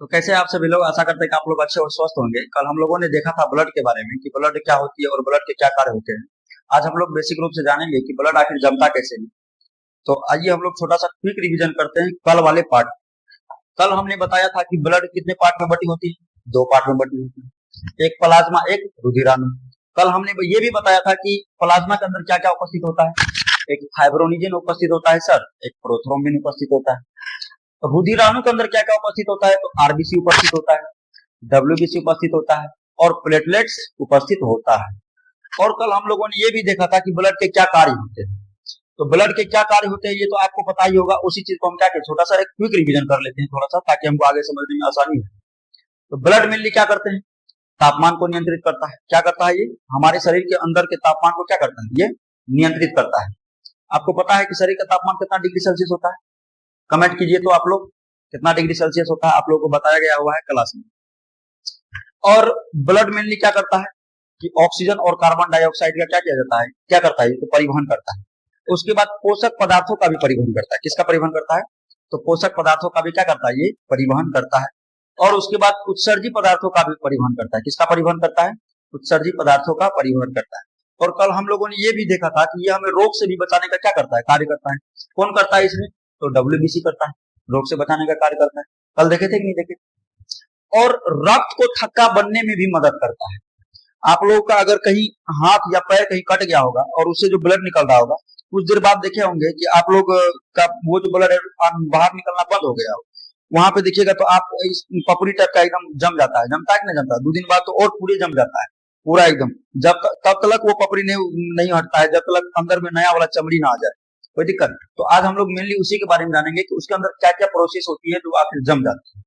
तो कैसे आप सभी लोग, आशा करते हैं कि आप लोग अच्छे और स्वस्थ होंगे। कल हम लोगों ने देखा था ब्लड के बारे में कि ब्लड क्या होती है और ब्लड के क्या कार्य होते हैं। आज हम लोग बेसिक रूप से जानेंगे कि ब्लड आखिर जमता कैसे है। तो आइए हम लोग छोटा सा क्विक रिवीजन करते हैं कल वाले पार्ट। कल हमने बताया था कि ब्लड कितने पार्ट में बटी होती है, दो पार्ट में बटी होती है, एक प्लाज्मा एक रुधिराणु। कल हमने ये भी बताया था कि प्लाज्मा के अंदर क्या क्या उपस्थित होता है। एक फाइब्रोनिजन उपस्थित होता है सर, एक प्रोथ्रोम्बिन उपस्थित होता है। तो रुधिराणु के अंदर क्या क्या उपस्थित होता है, तो आरबीसी उपस्थित होता है, डब्ल्यूबीसी उपस्थित होता है और प्लेटलेट्स उपस्थित होता है। और कल हम लोगों ने ये भी देखा था कि ब्लड के क्या कार्य होते हैं। तो ब्लड के क्या कार्य होते हैं ये तो आपको पता ही होगा। उसी चीज को हम क्या छोटा सा एक क्विक रिवीजन कर लेते हैं थोड़ा सा, ताकि हमको आगे समझने में आसानी हो। तो ब्लड मेनली क्या करते हैं, तापमान को नियंत्रित करता है। क्या करता है ये, हमारे शरीर के अंदर के तापमान को क्या करता है, ये नियंत्रित करता है। आपको पता है कि शरीर का तापमान कितना डिग्री सेल्सियस होता है, कमेंट कीजिए तो आप लोग, कितना डिग्री सेल्सियस होता है आप लोगों को बताया गया हुआ है क्लास में। और ब्लड मेनली क्या करता है कि ऑक्सीजन और कार्बन डाइऑक्साइड का क्या किया जाता है, क्या करता है, तो परिवहन करता है। उसके बाद पोषक पदार्थों का भी परिवहन करता है। किसका परिवहन करता है, तो पोषक पदार्थों का भी क्या करता है, ये परिवहन करता है। और उसके बाद उत्सर्जी पदार्थों का भी परिवहन करता है। किसका परिवहन करता है, उत्सर्जी पदार्थों का परिवहन करता है। और कल हम लोगों ने ये भी देखा था कि ये हमें रोग से भी बचाने का क्या करता है, कार्य करता है। कौन करता है इसमें, तो डब्ल्यूबीसी करता है, रोग से बचाने का कार्य करता है। कल देखे थे कि नहीं देखे। और रक्त को थक्का बनने में भी मदद करता है। आप लोगों का अगर कहीं हाथ या पैर कहीं कट गया होगा और उससे जो ब्लड निकल रहा होगा, कुछ देर बाद देखे होंगे कि आप लोग का वो जो ब्लड बाहर निकलना बंद हो गया हो, वहां पे देखिएगा तो आप इस पपड़ी टाइप का एकदम जम जाता है। जमता है कि नहीं जमता, 2 दिन बाद तो और पूरे जम जाता है पूरा एकदम। जब तब तक वो पपड़ी नहीं हटता है जब तक अंदर में नया वाला चमड़ी ना आ जाए, कोई दिक्कत। तो आज हम लोग मेनली उसी के बारे में जानेंगे कि उसके अंदर क्या क्या प्रोसेस होती है जो आखिर जम जाती है।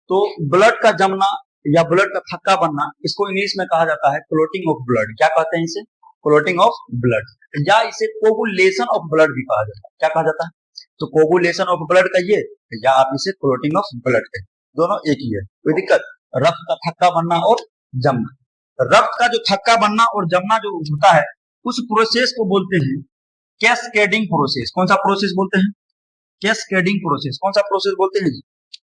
तो ब्लड का जमना या ब्लड का थक्का बनना, इसको इंग्लिश में कहा जाता है क्लोटिंग ऑफ ब्लड। क्या कहते हैं इसे, क्लोटिंग ऑफ ब्लड, या इसे कोगुलेशन ऑफ ब्लड भी कहा जाता है। क्या कहा जाता है, तो कोगुलेशन ऑफ ब्लड कहिए या आप इसे क्लोटिंग ऑफ ब्लड कहिए, दोनों एक ही है, कोई दिक्कत। रक्त का थक्का बनना और जमना, रक्त का जो थक्का बनना और जमना जो होता है उस प्रोसेस को बोलते हैं कैस्केडिंग प्रोसेस। कौन सा प्रोसेस बोलते हैं, कैस्केडिंग प्रोसेस। कौन सा प्रोसेस बोलते हैं जी,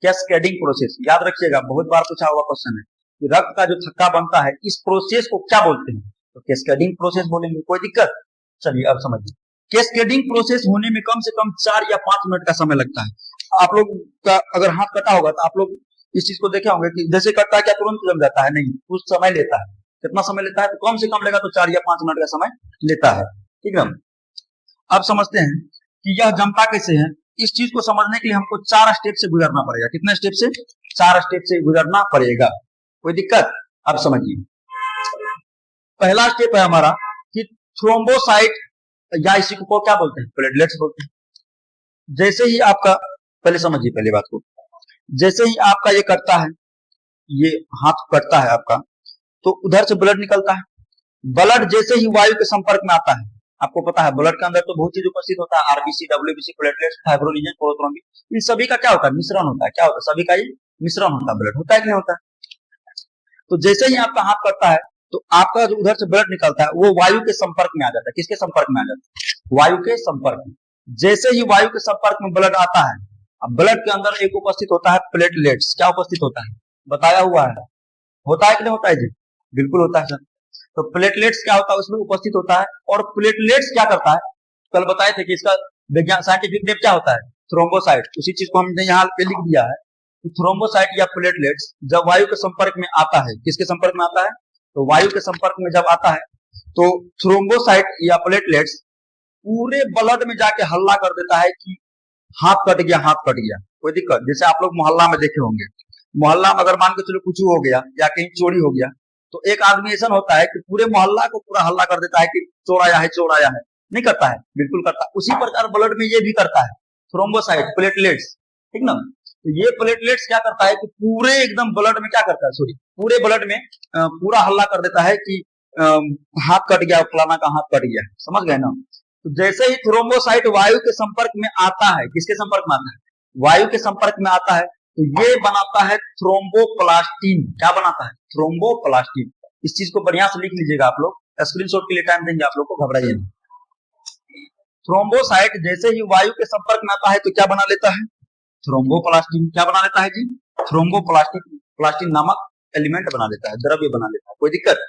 कैस्केडिंग प्रोसेस। याद रखिएगा, बहुत बार पूछा हुआ क्वेश्चन है कि रक्त का जो थक्का बनता है इस प्रोसेस को क्या बोलते हैं, तो कैस्केडिंग प्रोसेस बोलेंगे, कोई दिक्कत। चलिए अब समझिए, कैस्केडिंग प्रोसेस होने में कम से कम 4 या 5 मिनट का समय लगता है। आप लोग का अगर हाथ कटा होगा तो आप लोग इस चीज को देखे होंगे कि जैसे कटता है क्या तुरंत जम जाता है, नहीं, कुछ समय लेता है। कितना समय लेता है, तो कम से कम लेगा तो 4 या 5 मिनट का समय लेता है, ठीक है। अब समझते हैं कि यह जमता कैसे है। इस चीज को समझने के लिए हमको 4 स्टेप से गुजरना पड़ेगा। कितने स्टेप से, 4 स्टेप से गुजरना पड़ेगा, कोई दिक्कत। अब समझिए, पहला स्टेप है हमारा कि थ्रोम्बोसाइट, या इसी को क्या बोलते हैं, प्लेटलेट्स बोलते हैं। जैसे ही आपका, पहले समझिए पहले बात को, जैसे ही आपका ये कटता है, ये हाथ कटता है आपका, तो उधर से ब्लड निकलता है। ब्लड जैसे ही वायु के संपर्क में आता है, आपको पता है ब्लड के अंदर तो बहुत चीज उपस्थित होता है, आरबीसी, डब्ल्यूबीसी, प्लेटलेट्स, फाइब्रोनिजन, प्रोथ्रोम्बिन, इन सभी का क्या होता है, मिश्रण होता है। क्या होता है, सभी का ये मिश्रण होता है। ब्लड होता है कि नहीं होता है। तो जैसे ही आपका हाथ कटता है तो आपका जो उधर से ब्लड निकलता है वो वायु के संपर्क में आ जाता है। किसके संपर्क में आ जाता है, वायु के संपर्क में। जैसे ही वायु के संपर्क में ब्लड आता है, अब ब्लड के अंदर एक उपस्थित होता है प्लेटलेट्स। क्या उपस्थित होता है, बताया हुआ है, होता है कि नहीं होता है जी, बिल्कुल होता है सर। तो प्लेटलेट्स क्या होता है, उसमें उपस्थित होता है। और प्लेटलेट्स क्या करता है, कल बताए थे कि इसका विज्ञान साइंटिफिक नेम क्या होता है, थ्रोम्बोसाइट। उसी चीज को हमने यहाँ पे लिख दिया है। तो थ्रोम्बोसाइट या प्लेटलेट्स जब वायु के संपर्क में आता है, किसके संपर्क में आता है, तो वायु के संपर्क में जब आता है तो थ्रोम्बोसाइट या प्लेटलेट्स पूरे ब्लड में जाके हल्ला कर देता है कि हाथ कट गया, हाथ कट गया, कोई दिक्कत। जैसे आप लोग मोहल्ला में देखे होंगे, मोहल्ला में अगर मान के चलो कुछ हो गया या कहीं चोरी हो गया, तो एक आदमी ऐसा होता है कि पूरे मोहल्ला को पूरा हल्ला कर देता है कि चोर आया है, चोर आया है। नहीं करता है, बिल्कुल करता है। उसी प्रकार ब्लड में ये भी करता है, थ्रोम्बोसाइट, प्लेटलेट्स, ठीक ना। तो ये प्लेटलेट्स क्या करता है कि पूरे एकदम ब्लड में क्या करता है, सॉरी, पूरे ब्लड में पूरा हल्ला कर देता है कि हाथ कट गया, फलाना का हाथ कट गया, समझ गए ना। तो जैसे ही थ्रोम्बोसाइट वायु के संपर्क में आता है, किसके संपर्क में आता है, वायु के संपर्क में आता है, तो ये बनाता है थ्रोम्बोप्लास्टिन। क्या बनाता है, थ्रोम्बोप्लास्टिन। इस चीज को बढ़िया से लिख लीजिएगा आप लोग, स्क्रीनशॉट के लिए टाइम देंगे आप लोग को, घबराइए नहीं। थ्रोम्बोसाइट जैसे ही वायु के संपर्क में आता है तो क्या बना लेता है, थ्रोम्बोप्लास्टिन। क्या बना लेता है जी, थ्रोम्बोप्लास्टिन नामक एलिमेंट बना लेता है, द्रव्य बना लेता है। कोई दिक्कत?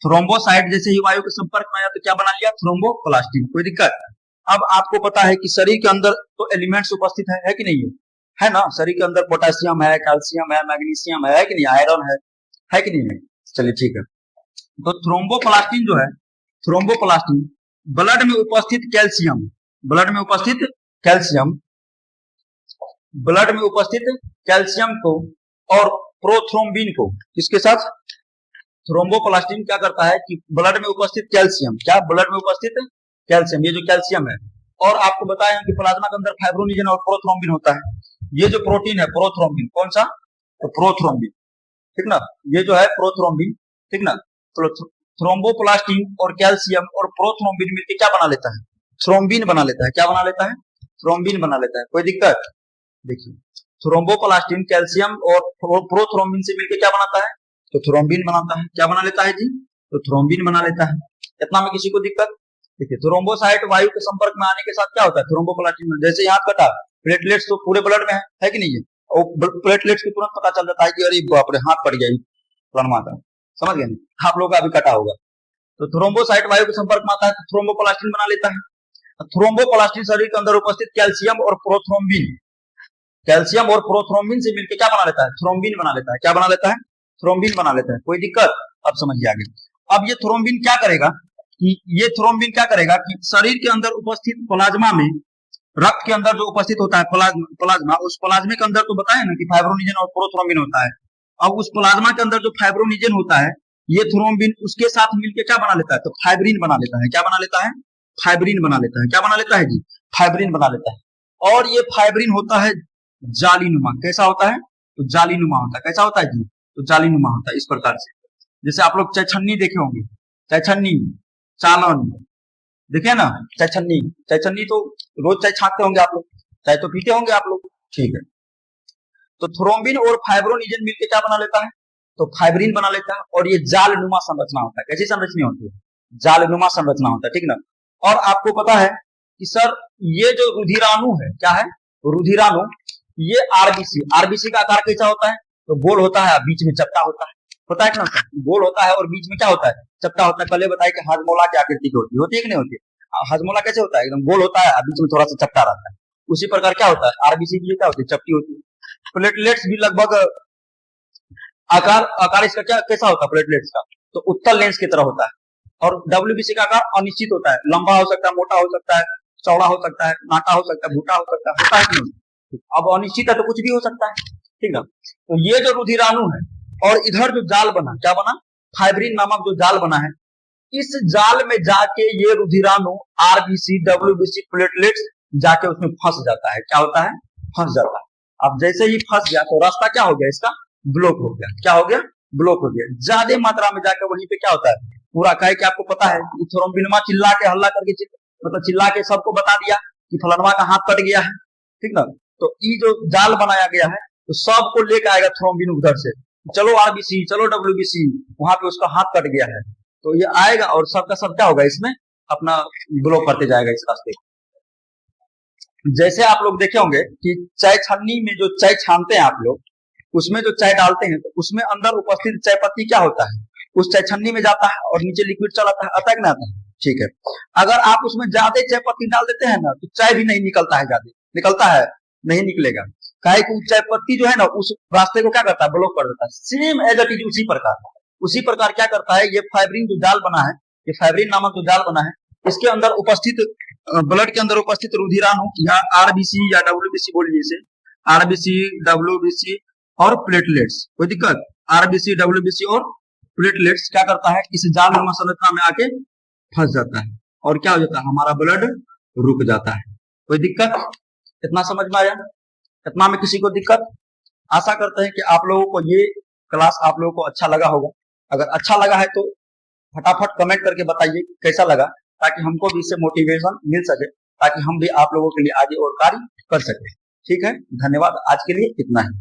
थ्रोम्बोसाइट जैसे ही वायु के संपर्क में आया तो क्या बना लिया? थ्रोम्बोप्लास्टिन। कोई दिक्कत? अब आपको पता है कि शरीर के अंदर तो एलिमेंट्स उपस्थित है कि नहीं है? है ना? शरीर के अंदर पोटेशियम है, कैल्शियम है, मैग्नीशियम है कि नहीं? आयरन है कि नहीं है? चलिए ठीक है। तो थ्रोम्बोप्लास्टिन जो है, थ्रोम्बोप्लास्टिन ब्लड में उपस्थित कैल्शियम, ब्लड में उपस्थित कैल्शियम, ब्लड में उपस्थित कैल्शियम को और प्रोथ्रोम्बिन को, इसके साथ थ्रोम्बोप्लास्टिन क्या करता है कि ब्लड में उपस्थित कैल्शियम, क्या ब्लड में उपस्थित कैल्शियम, ये जो कैल्शियम है, और आपको बताया कि प्लाज्मा के अंदर फाइब्रोनिजन और प्रोथ्रोम्बिन होता है। ये जो प्रोटीन है प्रोथ्रोम्बिन, कौन सा? तो प्रोथ्रोम्बिन, ठीक ना? ये जो है प्रोथ्रोम्बिन, ठीक ना? थ्रोम्बोप्लास्टिन और कैल्शियम और प्रोथ्रोम्बिन मिलकर क्या बना लेता है? थ्रोम्बिन बना लेता है। क्या बना लेता है? थ्रोम्बिन बना लेता है। कोई दिक्कत? देखिए, थ्रोम्बोप्लास्टिन कैल्शियम और प्रोथ्रोम्बिन से मिलकर क्या बनाता है? तो थ्रोम्बिन बनाता है। क्या बना लेता है जी? तो थ्रोम्बिन बना लेता है। इतना में किसी को दिक्कत? देखिए, थ्रोम्बोसाइट वायु के संपर्क में आने के साथ क्या होता है? थ्रोम्बोप्लास्टिन में जैसे यहाँ कटा, प्लेटलेट्स तो पूरे ब्लड में है कि नहीं है? और प्लेटलेट्स की तुरंत पता चल जाता है कि अरे बाप रे, हाथ पड़ गया प्लाज्मा का। समझ गए? आप लोगों का अभी कटा होगा। तो थ्रोम्बोसाइट वायु के संपर्क में आता है तो थ्रोम्बोप्लास्टिन बना लेता है। थ्रोम्बोप्लास्टिन शरीर के अंदर उपस्थित कैल्शियम और प्रोथ्रोम्बिन, कैल्शियम और प्रोथ्रोम्बिन से मिलकर क्या बना लेता है? थ्रोम्बिन बना लेता है। क्या बना लेता है? थ्रोम्बिन बना लेता है। कोई दिक्कत? अब समझिए आगे। अब ये थ्रोम्बिन क्या करेगा कि ये थ्रोम्बिन क्या करेगा कि शरीर के अंदर उपस्थित प्लाज्मा में, रक्त के अंदर जो उपस्थित होता है प्लाज्मा, उस प्लाज्मा के अंदर तो बताया ना कि फाइब्रोनिजन और प्रोथ्रोम्बिन होता है। अब उस प्लाज्मा के अंदर जो फाइब्रोनिजन होता है, ये थ्रोम्बिन उसके साथ मिलकर क्या बना लेता है? तो फाइब्रिन बना लेता है। क्या बना लेता है? फाइब्रिन बना लेता है। क्या बना लेता है जी? फाइब्रिन बना लेता है। और ये फाइब्रिन होता है जालीनुमा। कैसा होता है? तो जालीनुमा होता है। कैसा होता है जी? तो जालीनुमा होता है। इस प्रकार से, जैसे आप लोग चायछन्नी देखे होंगे, चायछन्नी, चालन देखे ना, चायछन्नी, चायछन्नी तो रोज चाय छानते होंगे आप लोग, चाय तो पीते होंगे आप लोग, ठीक है। तो थ्रोम्बिन और फाइब्रोनिजन मिलकर क्या बना लेता है? तो फाइब्रिन बना लेता है। और ये जालनुमा संरचना होता है। कैसी संरचना होती है? जालनुमा संरचना होता है, ठीक ना? और आपको पता है कि सर ये जो रुधिराणु है, क्या है? रुधिराणु, ये आरबीसी, आरबीसी का आकार कैसा होता है? तो गोल होता है, बीच में चपटा होता है कि ना? गोल होता है और बीच में क्या होता है? चपटा होता है। पहले बताया कि हाजमोला की आकृति की होती है कि नहीं होती? हाजमोला कैसे होता है? एकदम गोल होता है, बीच में थोड़ा सा चपटा रहता है। उसी प्रकार क्या होता है? आरबीसी की क्या होती है? चपटी होती है। प्लेटलेट्स भी लगभग आकार आकार इसका क्या कैसा होता है? प्लेटलेट्स का तो उत्तल लेंस की तरह होता है। और डब्ल्यूबीसी का आकार अनिश्चित होता है, लंबा हो सकता है, मोटा हो सकता है, चौड़ा हो सकता है, नाटा हो सकता है, भूटा हो सकता है, होता है कि नहीं? अब अनिश्चित है तो कुछ भी हो सकता है, ठीक ना? तो ये जो रुधिराणु है और इधर जो जाल बना, क्या बना? फाइब्रिन नामक जो जाल बना है, इस जाल में जाके ये रुधिराणु आरबीसी, डब्ल्यूबीसी, प्लेटलेट्स जाके उसमें फंस जाता है। क्या होता है? फंस जाता है। अब जैसे ही फंस गया तो रास्ता क्या हो गया इसका? ब्लॉक हो गया। क्या हो गया? ब्लॉक हो गया। ज्यादा मात्रा में जाकर वहीं पे क्या होता है? पूरा कहे कि आपको पता है थ्रोम्बिनमा चिल्ला के हल्ला करके मतलब चिल्ला के सबको बता दिया कि फलानवा का हाथ कट गया है, ठीक ना? तो ये जो जाल बनाया गया है तो सबको लेकर आएगा थ्रोम्बिन उधर से, चलो आरबीसी, चलो डब्ल्यूबीसी, वहां पे उसका हाथ कट गया है तो ये आएगा और सबका सब क्या होगा? इसमें अपना ब्लॉक करते जाएगा इस रास्ते को। जैसे आप लोग देखे होंगे कि चाय छन्नी में जो चाय छानते हैं आप लोग, उसमें जो चाय डालते हैं तो उसमें अंदर उपस्थित चाय पत्ती क्या होता है? उस चाय छन्नी में जाता है और नीचे लिक्विड चलाता है, आता है कि नहीं आता है? ठीक है। अगर आप उसमें ज्यादा चाय पत्ती डाल देते हैं ना तो चाय भी नहीं निकलता है, ज्यादा निकलता है नहीं निकलेगा। काहे कि चाय पत्ती जो है ना उस रास्ते को क्या करता है? ब्लॉक कर देता है। सेम एज इट इज उसी प्रकार क्या करता है? ये फाइब्रिन जो जाल बना है, ये फाइब्रिन नामक जो जाल बना है, इसके अंदर उपस्थित ब्लड के अंदर उपस्थित रुधिराणु या आरबीसी या डब्ल्यूबीसी बोलिए इसे, आरबीसी, डब्ल्यूबीसी और प्लेटलेट्स, कोई दिक्कत? आरबीसी, डब्ल्यूबीसी और प्लेटलेट्स क्या करता है? इस जाल नुमा संरचना में आके फंस जाता है और क्या हो जाता है? हमारा ब्लड रुक जाता है। कोई दिक्कत? इतना समझ में आया? इतना में किसी को दिक्कत? आशा करते हैं कि आप लोगों को ये क्लास आप लोगों को अच्छा लगा होगा। अगर अच्छा लगा है तो फटाफट कमेंट करके बताइए कैसा लगा, ताकि हमको भी इससे मोटिवेशन मिल सके, ताकि हम भी आप लोगों के लिए आगे और कार्य कर सके। ठीक है, धन्यवाद। आज के लिए इतना ही।